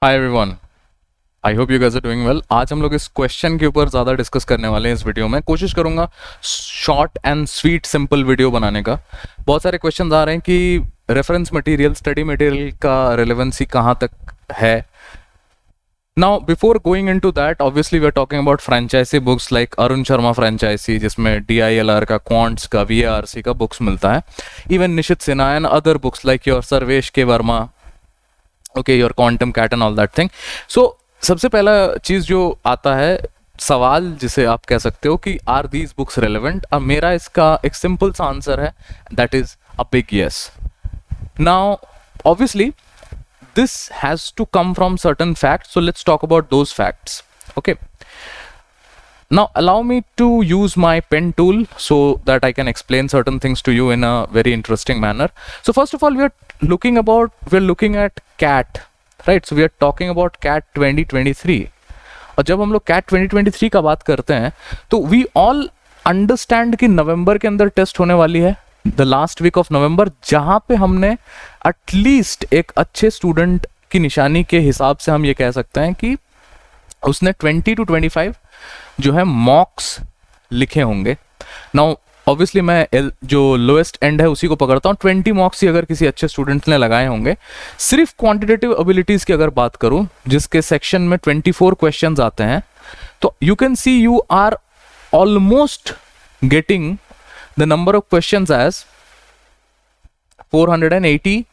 Hi everyone. I hope you guys are doing well. आज हम लोग इस क्वेश्चन के ऊपर ज़्यादा डिस्कस करने वाले हैं इस वीडियो में। कोशिश करूंगा short and sweet simple video बनाने का। बहुत सारे क्वेश्चन आ रहे हैं कि रेफरेंस मटेरियल, स्टडी मटेरियल का रिलेवेंसी कहाँ तक है। Now before going into that, obviously we are talking about franchisee books like Arun Sharma franchisee, जिसमें DILR का, क्वांट्स का, VARC का बुक्स मिलता है। Even Nishit Sinha and other books like your Sarvesh K Verma, okay, your quantum CAT and all that thing. So सबसे पहला चीज जो आता है, सवाल जिसे आप कह सकते हो कि आर दीज बुक्स रेलेवेंट, अब मेरा इसका एक सिंपल सा आंसर है, that is a big yes. Now obviously this has to come from certain facts, so let's talk about those facts. Okay, now allow me to use my pen tool so that I can explain certain things to you in a very interesting manner. So first of all, we're looking at CAT, right? So we are talking about CAT 2023. और जब हम लोग CAT 2023 का बात करते हैं तो we all understand कि नवंबर के अंदर टेस्ट होने वाली है, the last week of November, जहां पे हमने एटलीस्ट एक अच्छे स्टूडेंट की निशानी के हिसाब से हम ये कह सकते हैं कि उसने 20 to 25 जो है मॉक्स लिखे होंगे। नाउ ऑब्वियसली मैं जो लोएस्ट एंड है उसी को पकड़ता हूँ। 20 मॉक्स ही अगर किसी अच्छे स्टूडेंट ने लगाए होंगे। सिर्फ क्वांटिटेटिव एबिलिटीज की अगर बात करूं, जिसके सेक्शन में 24 क्वेश्चंस आते हैं, तो you can see you are almost getting the number of questions as 480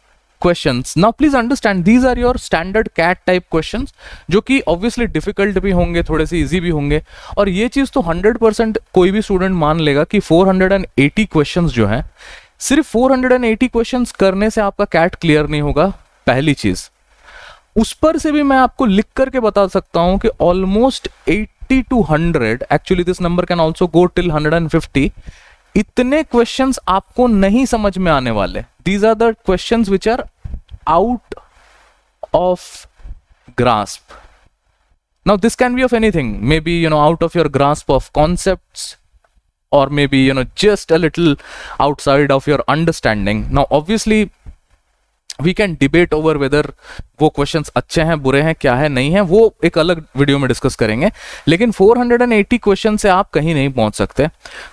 questions. Now please understand, these are your standard CAT type questions, जो कि obviously difficult भी होंगे, थोड़े से easy भी होंगे। और ये चीज़ तो 100% कोई भी स्टूडेंट मान लेगा कि 480 questions जो हैं, सिर्फ 480 questions करने से आपका CAT क्लियर नहीं होगा, पहली चीज़। उस पर से भी मैं आपको लिख करके बता सकता हूं कि almost 80 to 100, actually this number can also go till 150, इतने क्वेश्चंस आपको नहीं समझ में आने वाले। These are the questions which are out of grasp. Now this can be of anything, may be out of your grasp of concepts, or may be just a little outside of your understanding. Now obviously we can debate over whether वो questions अच्छे हैं, बुरे हैं, क्या है, नहीं है, वो एक अलग वीडियो में डिस्कस करेंगे। लेकिन 480 क्वेश्चन से आप कहीं नहीं पहुंच सकते।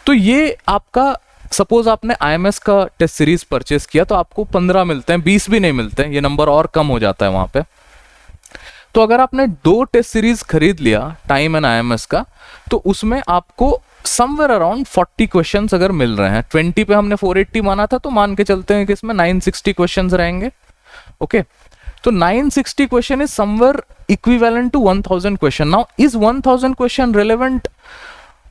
तो ये आपका, सपोज आपने IMS का टेस्ट सीरीज परचेस किया तो आपको 15 मिलते हैं, 20 भी नहीं मिलते हैं, ये नंबर और कम हो जाता है वहां पे। तो अगर आपने 2 टेस्ट सीरीज खरीद लिया टाइम एंड IMS का, तो उसमें आपको समवेयर अराउंड 40 क्वेश्चंस अगर मिल रहे हैं। 20 पे हमने 480 माना था, तो मान के चलते हैं कि इसमें 960 क्वेश्चंस रहेंगे। ओके, तो 960 question is somewhere equivalent to 1000 question. Now is 1000 question relevant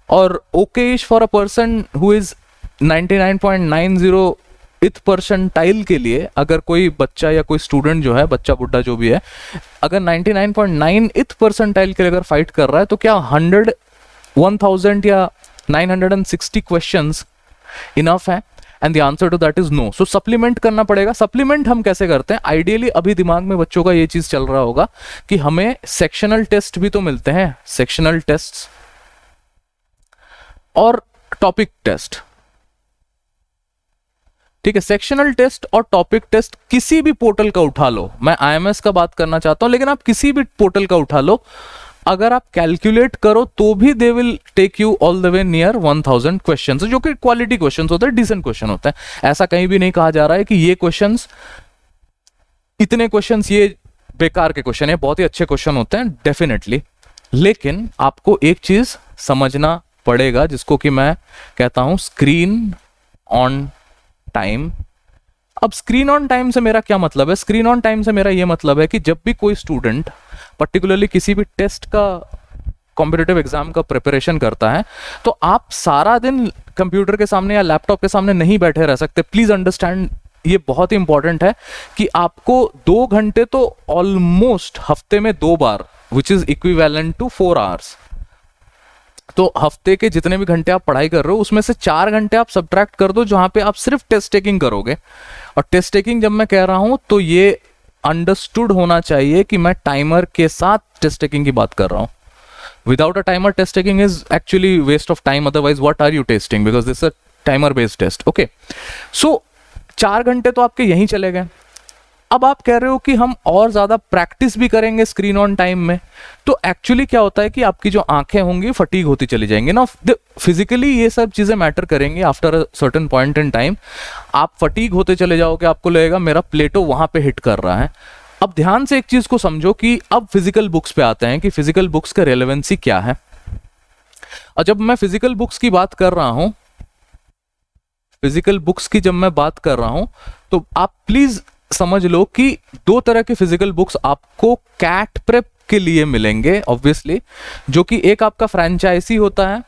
और okayish for a person who is 99.90th percentile के लिए? अगर कोई बच्चा या कोई स्टूडेंट जो है, बच्चा बुड्ढा जो भी है, अगर 99.9th परसेंटाइल के लिए अगर फाइट कर रहा है, तो क्या 1000 या 960 क्वेश्चंस इनफ है? And the answer to that is no. So supplement करना पड़ेगा। सप्लीमेंट हम कैसे करते हैं? आइडियली अभी दिमाग में बच्चों का ये चीज चल रहा होगा कि हमें सेक्शनल टेस्ट भी तो मिलते हैं, सेक्शनल टेस्ट और टॉपिक टेस्ट। ठीक है, सेक्शनल टेस्ट और टॉपिक टेस्ट किसी भी पोर्टल का उठा लो। मैं IMS का बात करना चाहता हूं, लेकिन आप किसी भी पोर्टल का उठा लो, अगर आप कैलकुलेट करो तो भी they will take you all the way near 1000 question, जो कि क्वालिटी क्वेश्चन होते हैं, डिसेंट क्वेश्चन होते हैं। ऐसा कहीं भी नहीं कहा जा रहा है कि ये क्वेश्चंस, इतने क्वेश्चंस ये बेकार के क्वेश्चन है, बहुत ही अच्छे क्वेश्चन होते हैं डेफिनेटली। लेकिन आपको एक चीज समझना पड़ेगा, जिसको कि मैं कहता हूं स्क्रीन ऑन टाइम। अब स्क्रीन ऑन टाइम से मेरा क्या मतलब है? स्क्रीन ऑन टाइम से मेरा ये मतलब है कि जब भी कोई स्टूडेंट पर्टिकुलरली किसी भी टेस्ट का, कॉम्पिटिटिव एग्जाम का प्रिपरेशन करता है, तो आप सारा दिन कंप्यूटर के सामने या लैपटॉप के सामने नहीं बैठे रह सकते। प्लीज अंडरस्टैंड, ये बहुत ही इंपॉर्टेंट है कि आपको 2 घंटे तो ऑलमोस्ट हफ्ते में 2 बार, which is equivalent to 4 hours. तो हफ्ते के जितने भी घंटे आप पढ़ाई कर रहे हो, उसमें से 4 घंटे आप सब्ट्रैक्ट कर दो, जहां पे आप सिर्फ टेस्ट टेकिंग करोगे। और टेस्ट टेकिंग जब मैं कह रहा हूं, तो ये अंडरस्टूड होना चाहिए कि मैं टाइमर के साथ टेस्ट टेकिंग की बात कर रहा हूं। Without a timer test taking is actually waste of time, otherwise what are you testing, because this a timer based test. Okay, so 4 घंटे तो आपके यहीं चले गए। अब आप कह रहे हो कि हम और ज्यादा प्रैक्टिस भी करेंगे स्क्रीन ऑन टाइम में, तो एक्चुअली क्या होता है कि आपकी जो आंखें होंगी फटीग होती चली जाएंगी ना। फिजिकली ये सब चीजें मैटर करेंगी। After a certain point in time आप फटीग होते चले जाओगे, आपको लगेगा मेरा प्लेटो वहां पे हिट कर रहा है। अब ध्यान से एक चीज को समझो कि अब फिजिकल बुक्स पे आते हैं कि फिजिकल बुक्स का रेलेवेंसी क्या है। और जब मैं फिजिकल बुक्स की बात कर रहा हूं, फिजिकल बुक्स की जब मैं बात कर रहा हूं, तो आप प्लीज समझ लो कि दो तरह के फिजिकल बुक्स आपको कैट प्रेप के लिए मिलेंगे ऑब्वियसली, जो कि एक आपका फ्रेंचाइजी होता है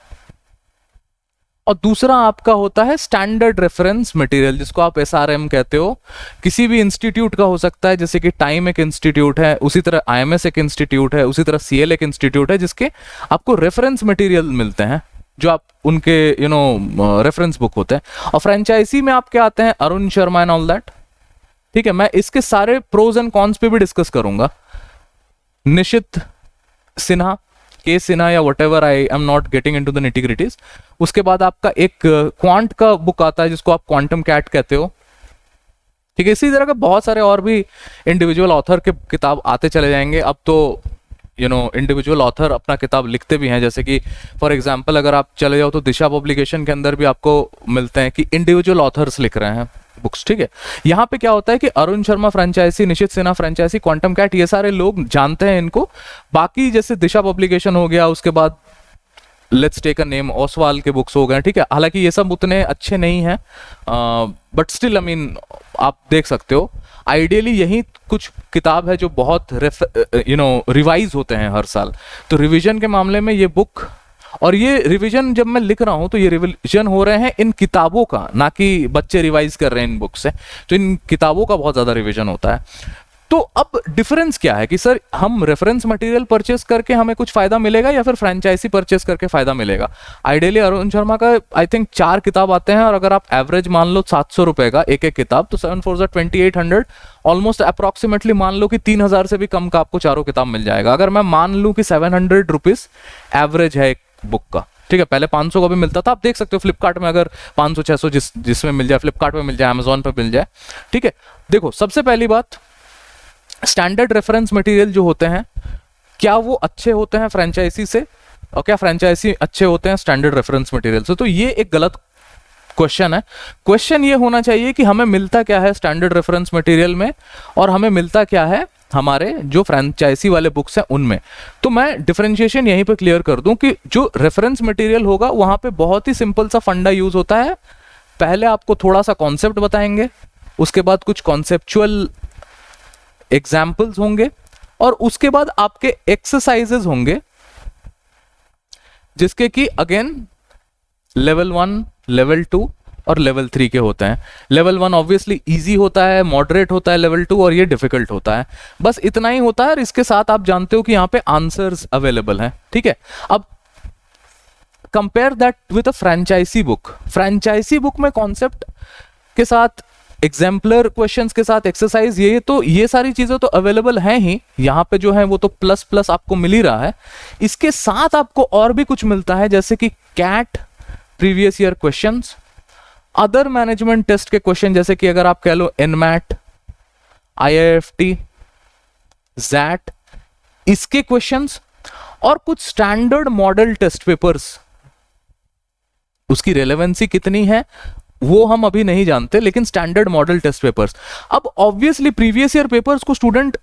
और दूसरा आपका होता है स्टैंडर्ड रेफरेंस मटेरियल, जिसको आप एसआरएम कहते हो। किसी भी इंस्टीट्यूट का हो सकता है, जैसे कि टाइम एक इंस्टीट्यूट है, उसी तरह आईएमएस एक इंस्टीट्यूट है, उसी तरह सीएल एक इंस्टीट्यूट है, जिसके आपको रेफरेंस मटेरियल मिलते हैं जो आप उनके रेफरेंस बुक होते हैं। और फ्रेंचाइजी में आपके आते हैं Arun Sharma and all that. ठीक है, मैं इसके सारे प्रोज एंड कॉन्स पे भी डिस्कस करूंगा। निशित सिन्हा, के सिन्हा या what ever, I am not getting into the nitty-gritties. उसके बाद आपका एक क्वांट का बुक आता है जिसको आप क्वांटम कैट कहते हो। ठीक है, इसी तरह के बहुत सारे और भी इंडिविजुअल ऑथर के किताब आते चले जाएंगे। अब तो इंडिविजुअल ऑथर अपना किताब लिखते भी हैं, जैसे कि फॉर एग्जांपल अगर आप चले जाओ तो दिशा पब्लिकेशन के अंदर भी आपको मिलते हैं कि इंडिविजुअल ऑथर्स लिख रहे हैं बुक्स। ठीक है, यहाँ पे क्या होता है कि अरुण शर्मा फ्रेंचाइजी, निशित सिन्हा फ्रेंचाइजी, क्वांटम कैट, ये सारे लोग जानते हैं इनको। बाकी जैसे दिशा पब्लिकेशन हो गया, उसके बाद let's take a name Oswal के बुक्स हो गए। ठीक है, हालांकि ये सब उतने अच्छे नहीं हैं, बट स्टिल आई मीन आप देख सकते हो। आइडियली यही कुछ किताब है जो बहुत रिवाइज होते हैं हर साल। तो रिवीजन के मामले में ये बुक, और ये रिवीजन जब मैं लिख रहा हूं तो ये रिवीजन हो रहे हैं इन किताबों का, ना कि बच्चे रिवाइज कर रहे हैं इन बुक से। तो इन किताबों का बहुत ज्यादा रिवीजन होता है। तो अब डिफरेंस क्या है कि सर हम रेफरेंस मटेरियल परचेस करके हमें कुछ फायदा मिलेगा या फिर फ्रेंचाइजी परचेस करके फायदा मिलेगा। आइडियली अरुण शर्मा का आई थिंक 4 किताब आते हैं, और अगर आप एवरेज मान लो 700 रुपए का एक एक किताब, तो 7 4 2800, ऑलमोस्ट अप्रोक्सीमेटली मान लो कि 3000 से भी कम का आपको चारों किताब मिल जाएगा। अगर मैं मान लूं कि 700 रुपीज एवरेज है एक बुक का। ठीक है, पहले 500 का भी मिलता था, आप देख सकते हो फ्लिपकार्ट में अगर 500 600 जिसमें मिल जाए, फ्लिपकार्ट में मिल जाए, अमेजोन पे मिल जाए। ठीक है, देखो सबसे पहली बात, स्टैंडर्ड रेफरेंस मटेरियल जो होते हैं, क्या वो अच्छे होते हैं फ्रेंचाइजी से, और क्या फ्रेंचाइजी अच्छे होते हैं स्टैंडर्ड रेफरेंस मटेरियल से? तो ये एक गलत क्वेश्चन है। क्वेश्चन ये होना चाहिए कि हमें मिलता क्या है स्टैंडर्ड रेफरेंस मटेरियल में, और हमें मिलता क्या है हमारे जो फ्रेंचाइजी वाले बुक्स हैं उनमें। तो मैं डिफरेंशिएशन यहीं पे क्लियर कर दूं कि जो रेफरेंस मटेरियल होगा वहां पे बहुत ही सिंपल सा फंडा यूज होता है। पहले आपको थोड़ा सा कॉन्सेप्ट बताएंगे, उसके बाद कुछ कॉन्सेप्चुअल एग्जाम्पल्स होंगे, और उसके बाद आपके एक्सरसाइजेस होंगे, जिसके कि अगेन लेवल 1, लेवल 2 और लेवल 3 के होते हैं। लेवल 1 ऑब्वियसली इजी होता है, मॉडरेट होता है, लेवल 2 और ये डिफिकल्ट होता है। बस इतना ही होता है, और इसके साथ आप जानते हो कि यहाँ पे आंसर्स अवेलेबल हैं। ठीक है, अब compare that with a franchisee book. Franchisee book में कॉन्सेप्ट के साथ, एग्जाम्पलर क्वेश्चंस के साथ एक्सरसाइज, ये सारी चीजें तो अवेलेबल हैं ही, यहाँ पे जो है वो तो प्लस प्लस आपको मिल ही रहा है। इसके साथ आपको और भी कुछ मिलता है, जैसे कि CAT previous year questions, other management test के क्वेश्चन, जैसे कि अगर आप कह लो एनमैट, आईआईएफटी, जैट, इसके क्वेश्चंस, और कुछ स्टैंडर्ड मॉडल टेस्ट पेपर्स। उसकी रेलेवेंसी कितनी है वो हम अभी नहीं जानते, लेकिन स्टैंडर्ड मॉडल टेस्ट पेपर्स। अब ऑब्वियसली प्रीवियस ईयर पेपर्स को स्टूडेंट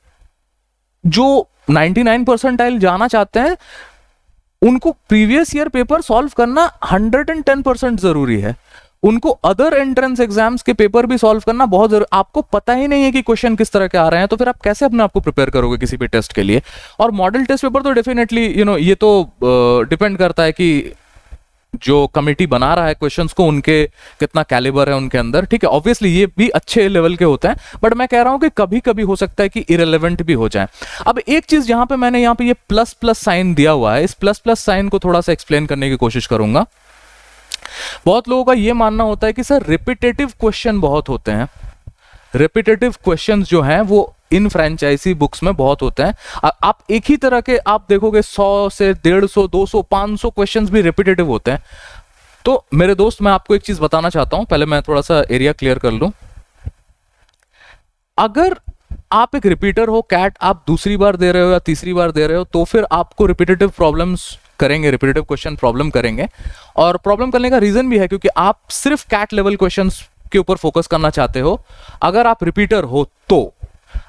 जो 99 परसेंटाइल जाना चाहते हैं, उनको प्रीवियस ईयर पेपर सॉल्व करना 110% जरूरी है। उनको अदर एंट्रेंस एग्जाम्स के पेपर भी सॉल्व करना बहुत जरूरी। आपको पता ही नहीं है कि क्वेश्चन किस तरह के आ रहे हैं, तो फिर आप कैसे अपने आप को प्रिपेयर करोगे किसी भी टेस्ट के लिए? और मॉडल टेस्ट पेपर तो डेफिनेटली ये तो डिपेंड करता है कि जो कमिटी बना रहा है क्वेश्चंस को, उनके कितना कैलिबर है उनके अंदर। ठीक है, ऑब्वियसली ये भी अच्छे लेवल के होते हैं, बट मैं कह रहा हूं कि कभी कभी हो सकता है कि इरेलेवेंट भी हो जाए। अब एक चीज जहां पे मैंने यहाँ पे ये प्लस प्लस साइन दिया हुआ है, इस प्लस प्लस साइन को थोड़ा सा एक्सप्लेन करने की कोशिश करूंगा। बहुत लोगों का ये मानना होता है कि सर रिपीटेटिव क्वेश्चन बहुत होते हैं। रिपीटेटिव क्वेश्चंस जो हैं वो इन फ्रेंचाइजी बुक्स में बहुत होते हैं। आप एक ही तरह के आप देखोगे 100 से 150, 200, 500 क्वेश्चंस भी रिपीटेटिव होते हैं। तो मेरे दोस्त, मैं आपको एक चीज बताना चाहता हूं, पहले मैं थोड़ा सा एरिया क्लियर कर लूं। अगर आप एक रिपीटर हो, कैट आप दूसरी बार दे रहे हो या तीसरी बार दे रहे हो, तो फिर आपको रिपीटेटिव प्रॉब्लम्स करेंगे, रिपीटेटिव क्वेश्चन प्रॉब्लम करेंगे। और प्रॉब्लम करने का रीजन भी है क्योंकि आप सिर्फ कैट लेवल क्वेश्चंस के ऊपर फोकस करना चाहते हो अगर आप रिपीटर हो तो।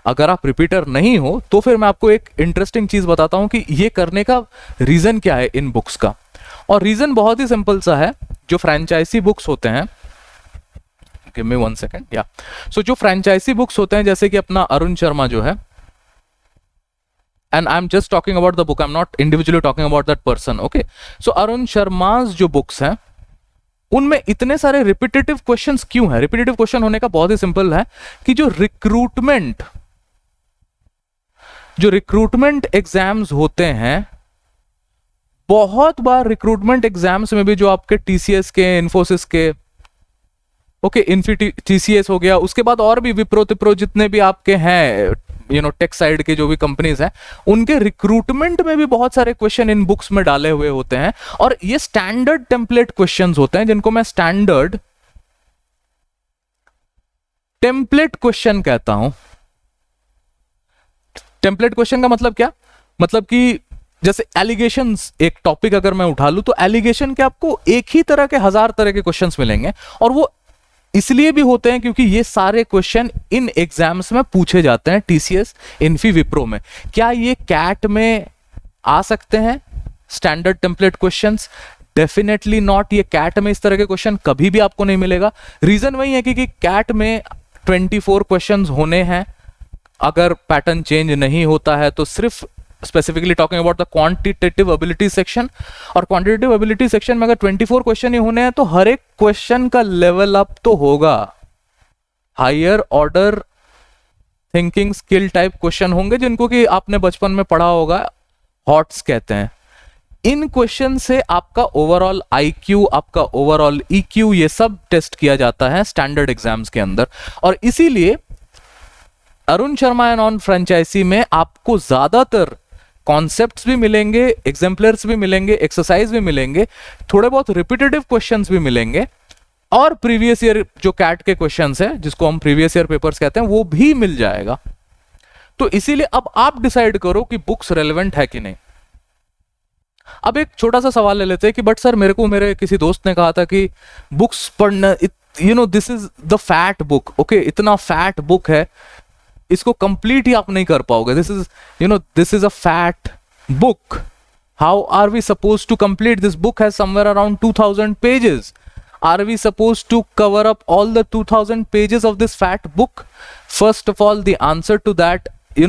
अगर आप रिपीटर नहीं हो तो फिर मैं आपको एक इंटरेस्टिंग चीज बताता हूं कि ये करने का रीजन क्या है इन बुक्स का। और रीजन बहुत ही सिंपल सा है। जो फ्रेंचाइजी बुक्स होते हैं, गिव मी 1 सेकेंड, या सो जो फ्रेंचाइजी बुक्स होते हैं जैसे कि अपना अरुण शर्मा जो है, and I'm just talking about the book, I'm not individually talking about that person, okay? So Arun शर्मा's जो बुक्स हैं उनमें इतने सारे रिपीटेटिव क्वेश्चंस क्यों हैं? रिपीटेटिव क्वेश्चन होने का बहुत ही सिंपल है कि जो रिक्रूटमेंट एग्जाम्स होते हैं, बहुत बार रिक्रूटमेंट एग्जाम्स में भी जो आपके टीसीएस के, इन्फोसिस के, ओके, इन्फी टीसीएस हो गया, उसके बाद और भी विप्रो तिप्रो जितने भी आपके हैं, टेक साइड के जो भी कंपनीज हैं, उनके रिक्रूटमेंट में भी बहुत सारे क्वेश्चन इन बुक्स में डाले हुए होते हैं। और ये स्टैंडर्ड टेम्पलेट क्वेश्चंस होते हैं जिनको मैं स्टैंडर्ड टेम्पलेट क्वेश्चन कहता हूं। टेम्पलेट क्वेश्चन का मतलब क्या? मतलब कि जैसे एलिगेशंस एक टॉपिक अगर मैं उठा लूं तो एलिगेशन के आपको एक ही तरह के 1000 तरह के क्वेश्चंस मिलेंगे, और वो इसलिए भी होते हैं क्योंकि ये सारे क्वेश्चन इन एग्जाम्स में पूछे जाते हैं, टीसीएस, इन्फी, विप्रो में। क्या ये कैट में आ सकते हैं standard template questions? Definitely not. ये कैट में इस तरह के क्वेश्चन कभी भी आपको नहीं मिलेगा। रीजन वही है कि कैट में 24 क्वेश्चंस होने हैं। अगर पैटर्न चेंज नहीं होता है तो सिर्फ specifically talking about the quantitative ability section, और क्वांटिटेटिव एबिलिटी सेक्शन में अगर 24 क्वेश्चन ही होने हैं तो हर एक क्वेश्चन का लेवल अप तो होगा, higher order thinking skill type question होंगे जिनको कि आपने बचपन में पढ़ा होगा, हॉट्स कहते हैं। इन क्वेश्चन से आपका ओवरऑल आईक्यू, आपका ओवरऑल ईक्यू, ये सब टेस्ट किया जाता है स्टैंडर्ड एग्जाम्स के अंदर। और इसीलिए Arun Sharma and on franchisee में आपको ज्यादातर कॉन्सेप्ट्स भी मिलेंगे, एग्जाम्पलर्स भी मिलेंगे, एक्सरसाइज भी मिलेंगे, थोड़े बहुत रिपीटेटिव क्वेश्चंस भी मिलेंगे, और प्रीवियस ईयर जो कैट के क्वेश्चंस हैं जिसको हम प्रीवियस ईयर पेपर्स कहते हैं वो भी मिल जाएगा। तो इसीलिए अब आप डिसाइड करो कि बुक्स रेलेवेंट है कि नहीं। अब एक छोटा सा सवाल ले लेते हैं कि बट सर मेरे किसी दोस्त ने कहा था कि बुक्स पढ़ना, this is the fat book, okay, इतना फैट बुक है, इसको कंप्लीट ही आप नहीं कर पाओगे, this is a fat book, how are we suppose to complete this book, has somewhere around 2000 pages, are we suppose to cover up all the 2000 pages of this fat book? First of all the answer to that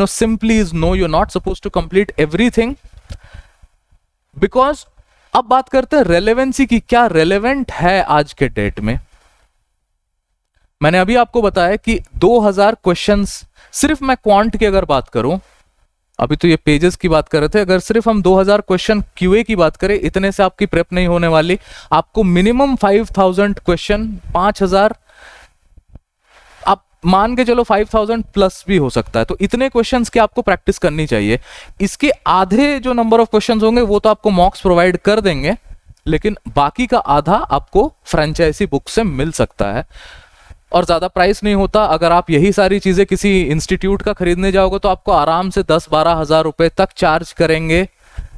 simply is no, you're not supposed to complete everything, because अब बात करते हैं relevancy की, क्या relevant है आज के date में। मैंने अभी आपको बताया कि 2000 क्वेश्चंस, सिर्फ मैं क्वांट की अगर बात करूं, अभी तो ये पेजेस की बात कर रहे थे, अगर सिर्फ हम 2000 क्वेश्चन क्यूए की बात करें, इतने से आपकी प्रेप नहीं होने वाली। आपको मिनिमम 5000 क्वेश्चन, 5000, आप मान के चलो 5000 प्लस भी हो सकता है, तो इतने क्वेश्चंस की आपको प्रैक्टिस करनी चाहिए। इसके आधे जो नंबर ऑफ क्वेश्चंस होंगे वो तो आपको मॉक्स प्रोवाइड कर देंगे, लेकिन बाकी का आधा आपको फ्रेंचाइजी बुक से मिल सकता है, और ज्यादा प्राइस नहीं होता। अगर आप यही सारी चीजें किसी इंस्टीट्यूट का खरीदने जाओगे तो आपको आराम से 10-12 हजार रुपए तक चार्ज करेंगे।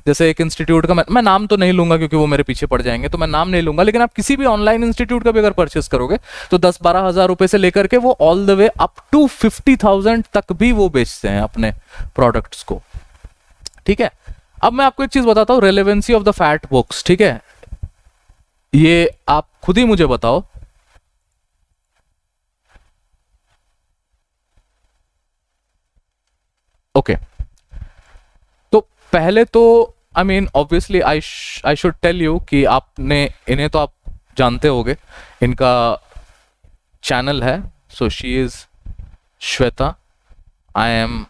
जैसे एक इंस्टीट्यूट का मैं नाम तो नहीं लूंगा क्योंकि वो मेरे पीछे पड़ जाएंगे, तो मैं नाम नहीं लूंगा, लेकिन आप किसी भी ऑनलाइन इंस्टीट्यूट का भी अगर परचेस करोगे तो 10-12 हजार रुपए से लेकर के वो all the way up to 50,000 तक भी वो बेचते हैं अपने प्रोडक्ट्स को। ठीक है, अब मैं आपको एक चीज बताता हूँ, relevancy of the fat books. ठीक है, ये आप खुद ही मुझे बताओ, ओके। तो पहले तो I mean obviously I should tell you कि आपने इन्हें तो आप जानते होगे, इनका चैनल है, so she is Shweta, I am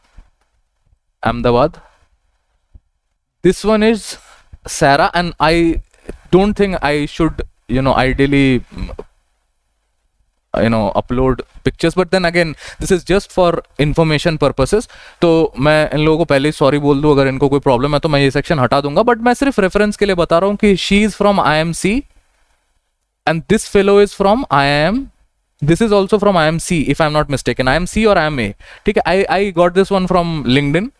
Ahmedabad, this one is Sara, and I don't think I should ideally upload pictures, but then again this is just for information purposes। तो मैं इन लोगों को पहले ही सॉरी बोल दूं, अगर इनको कोई प्रॉब्लम है तो मैं ये सेक्शन हटा दूंगा, बट मैं सिर्फ रेफरेंस के लिए बता रहा हूं कि she is from IIMC and this fellow is from IIM this is also from IMC if I am not mistaken, IMC और IMA, ठीक है। I got this one from LinkedIn.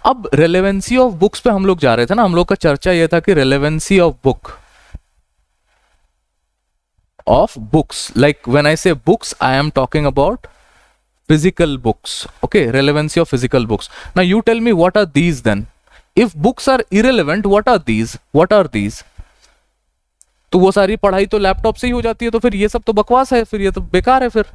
अब रेलेवेंसी ऑफ बुक्स पे हम लोग जा रहे थे ना, हम लोग का चर्चा ये था कि relevancy of books, like when I say books, I am talking about physical books, okay, relevancy of physical books. Now you tell me, what are these then? If books are irrelevant, what are these? तो वो सारी पढ़ाई तो laptop से ही हो जाती है, तो फिर ये सब तो बकवास है, फिर ये तो बेकार है। फिर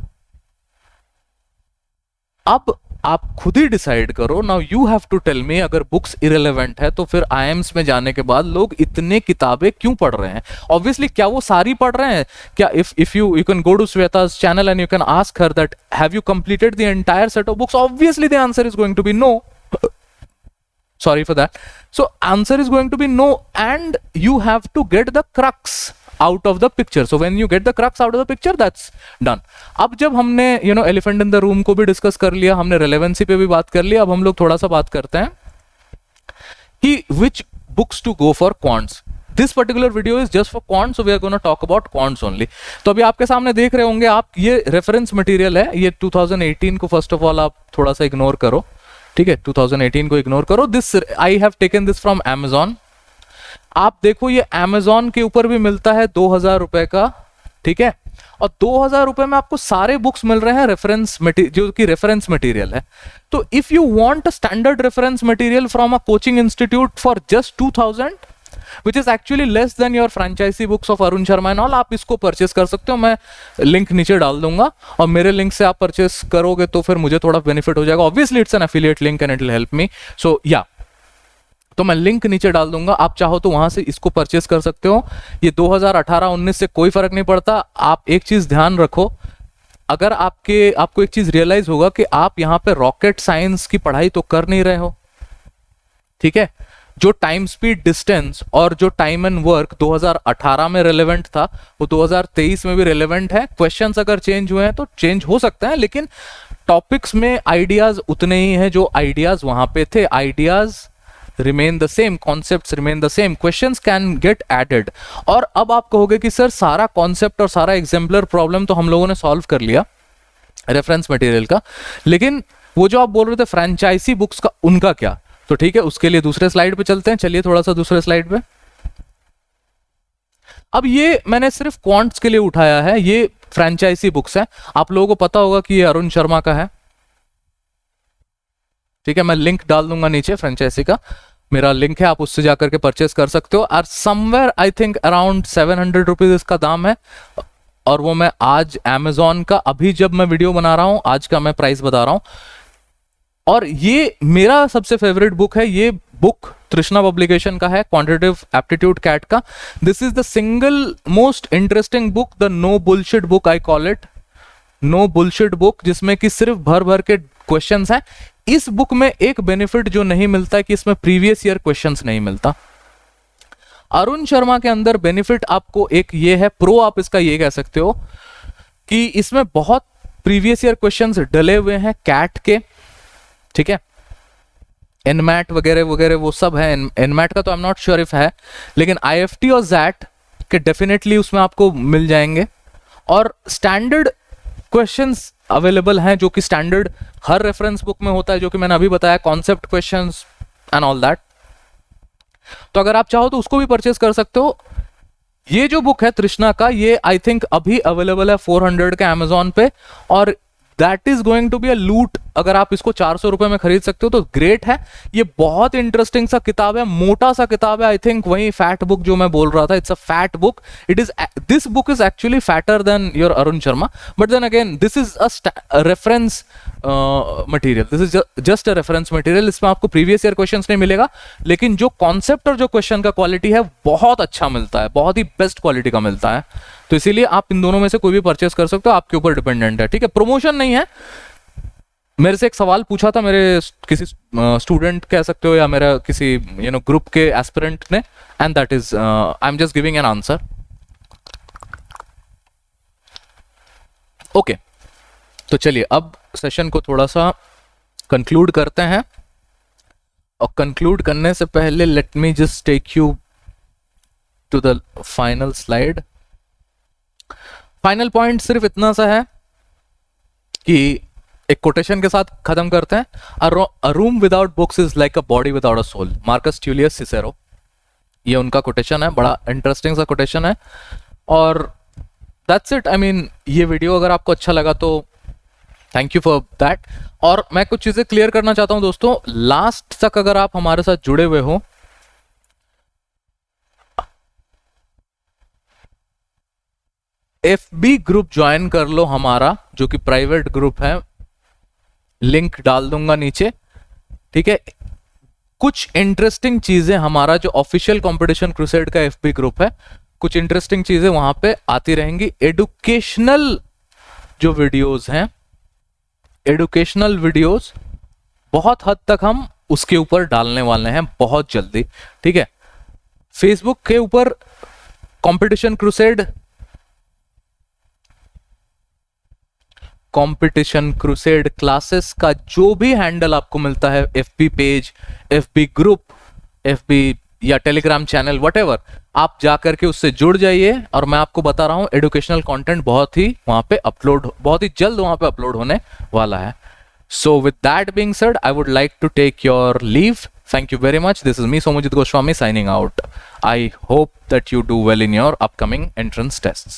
अब आप खुद ही डिसाइड करो। Now you have to tell me, अगर बुक्स इरेलेवेंट है तो फिर IIMS में जाने के बाद लोग इतने किताबें क्यों पढ़ रहे हैं? ऑब्वियसली, क्या वो सारी पढ़ रहे हैं? क्या if you can go to श्वेता's channel and you can ask her that have you completed the entire set of books? Obviously the answer is going to be no. Sorry for that. So answer is going to be no, and you have to get the crux out of the picture. So when you get the crux out of the picture, that's done. अब जब हमने elephant in the room को भी discuss कर लिया, हमने relevancy पे भी बात कर लिया, अब हम लोग थोड़ा सा बात करते हैं कि which books to go for quants. This particular video is just for quants, so we are going to talk about quants only. तो अभी आपके सामने देख रहे होंगे आप, ये रेफरेंस मटेरियल है, ये 2018 को फर्स्ट ऑफ ऑल आप थोड़ा सा इग्नोर करो, ठीक है, 2018 को इग्नोर करो. This I have taken this from Amazon. आप देखो ये Amazon के ऊपर भी मिलता है 2000 रुपए का, ठीक है, और 2000 रुपए में आपको सारे बुक्स मिल रहे हैं रेफरेंस मटेरियल, जो कि रेफरेंस मटेरियल है. तो if you want a standard reference material from a coaching institute for just 2000, which is actually less than your franchisee books of Arun Sharma and all, आप इसको purchase कर सकते हो. मैं लिंक नीचे डाल दूंगा, और मेरे लिंक से आप परचेस करोगे तो फिर मुझे थोड़ा बेनिफिट हो जाएगा. Obviously it's an affiliate link and it will help me. So yeah, तो मैं लिंक नीचे डाल दूंगा, आप चाहो तो वहां से इसको परचेस कर सकते हो. ये 2018-19 से कोई फर्क नहीं पड़ता. आप एक चीज ध्यान रखो, अगर आपको एक चीज रियलाइज होगा कि आप यहाँ पे रॉकेट साइंस की पढ़ाई तो कर नहीं रहे हो, ठीक है. जो टाइम स्पीड डिस्टेंस और जो टाइम एंड वर्क 2018 में रेलेवेंट था, वो 2023 में भी रेलेवेंट है. क्वेश्चंस अगर चेंज हुए हैं तो चेंज हो सकते हैं, लेकिन टॉपिक्स में आइडियाज उतने ही हैं जो आइडियाज वहां पे थे. Ideas remain the same, concepts remain the same, questions can get added. और अब आप कहोगे कि सर सारा कॉन्सेप्ट और सारा एग्जाम्पलर प्रॉब्लम तो हम लोगों ने सॉल्व कर लिया रेफरेंस मटेरियल का, लेकिन वो जो आप बोल रहे थे फ्रेंचाइजी बुक्स का, उनका क्या? तो ठीक है, उसके लिए दूसरे स्लाइड पे चलते हैं. चलिए थोड़ा सा दूसरे स्लाइड पे. अब ये मैंने सिर्फ क्वांट्स के लिए उठाया है, ये फ्रेंचाइजी बुक्स है. आप लोगों को पता होगा कि ये अरुण शर्मा का है, ठीक है. मैं लिंक डाल दूंगा नीचे, फ्रेंचाइजी का मेरा लिंक है, आप उससे जाकर के परचेस कर सकते हो. और somewhere I think around 700 rupees इसका दाम है, और वो मैं आज Amazon का, अभी जब मैं वीडियो बना रहा हूं, आज का मैं प्राइस बता रहा हूं. और ये मेरा सबसे फेवरेट बुक है. ये बुक तृष्णा पब्लिकेशन का है, क्वांटिटेटिव एप्टीट्यूड कैट का. This is the single most interesting book, the no bullshit book I call it, no bullshit book, जिसमें कि सिर्फ भर भर के क्वेश्चंस हैं. इस बुक में एक बेनिफिट जो नहीं मिलता है कि इसमें प्रीवियस ईयर क्वेश्चंस नहीं मिलता. अरुण शर्मा के अंदर बेनिफिट आपको एक ये है, प्रो आप इसका ये कह सकते हो, कि इसमें बहुत प्रीवियस ईयर क्वेश्चंस डले हुए हैं कैट के, ठीक है. एनमैट वगैरह वगैरह वो सब है. एनमैट का तो I am not sure if है, लेकिन IFT और जैट के डेफिनेटली उसमें आपको मिल जाएंगे. और स्टैंडर्ड क्वेश्चंस अवेलेबल हैं, जो कि स्टैंडर्ड हर रेफरेंस बुक में होता है, जो कि मैंने अभी बताया, concept questions and all that. तो अगर आप चाहो तो उसको भी परचेस कर सकते हो. ये जो बुक है तृष्णा का, ये आई थिंक अभी अवेलेबल है 400 के Amazon पे, और that is going to be a loot. अगर आप इसको 400 रुपए में खरीद सकते हो तो ग्रेट है. ये बहुत इंटरेस्टिंग सा किताब है, मोटा सा किताब है. आई थिंक वही फैट बुक जो मैं बोल रहा था, it's a fat book. It is, this book is actually fatter than your Arun Sharma, but then again this is a reference material. This is just a reference material. इसमें आपको previous year questions नहीं मिलेगा, लेकिन जो कॉन्सेप्ट और जो question का quality है बहुत अच्छा मिलता है, बहुत ही बेस्ट क्वालिटी का मिलता है. तो इसीलिए आप इन दोनों में से कोई भी परचेस कर सकते हो, आपके ऊपर डिपेंडेंट है, ठीक है. प्रमोशन नहीं है. मेरे से एक सवाल पूछा था मेरे किसी स्टूडेंट कह सकते हो, या मेरा किसी ग्रुप के एस्पिरेंट ने, and that is I am just giving an answer. Okay, तो चलिए अब सेशन को थोड़ा सा कंक्लूड करते हैं. और कंक्लूड करने से पहले let me just take you to the final slide. Final point सिर्फ इतना सा है कि एक कोटेशन के साथ खत्म करते हैं, a room without books is like a body without a soul, Marcus Tullius Cicero. ये उनका कोटेशन है, बड़ा इंटरेस्टिंग सा कोटेशन है। और दैट्स इट। आई मीन ये वीडियो अगर आपको अच्छा लगा तो थैंक यू फॉर दैट। और मैं कुछ चीजें क्लियर करना चाहता हूं दोस्तों, लास्ट तक अगर आप हमारे साथ जुड़े हुए हो, FB ग्रुप ज्वाइन कर लो हमारा, जो कि प्राइवेट ग्रुप है, लिंक डाल दूंगा नीचे, ठीक है। कुछ इंटरेस्टिंग चीजें, हमारा जो ऑफिशियल कंपटीशन क्रूसेड का FB ग्रुप है, कुछ इंटरेस्टिंग चीजें वहां पे आती रहेंगी। एडुकेशनल जो वीडियोस हैं, एडुकेशनल वीडियोस बहुत हद तक हम उसके ऊपर डालने वाले हैं बहुत जल्दी, ठीक है। फेसबुक के ऊपर कंपटीशन क्रूसेड क्लासेस का जो भी हैंडल आपको मिलता है, FB page, FB group, FB या टेलीग्राम चैनल, व्हाटएवर, आप जाकर के उससे जुड़ जाइए। और मैं आपको बता रहा हूं एडुकेशनल कंटेंट बहुत ही जल्द वहां पे अपलोड होने वाला है। So with that being said, I would like to take your leave. Thank you very much. This is me, Somojit Goswami, signing out. I hope that you do well in your upcoming entrance tests.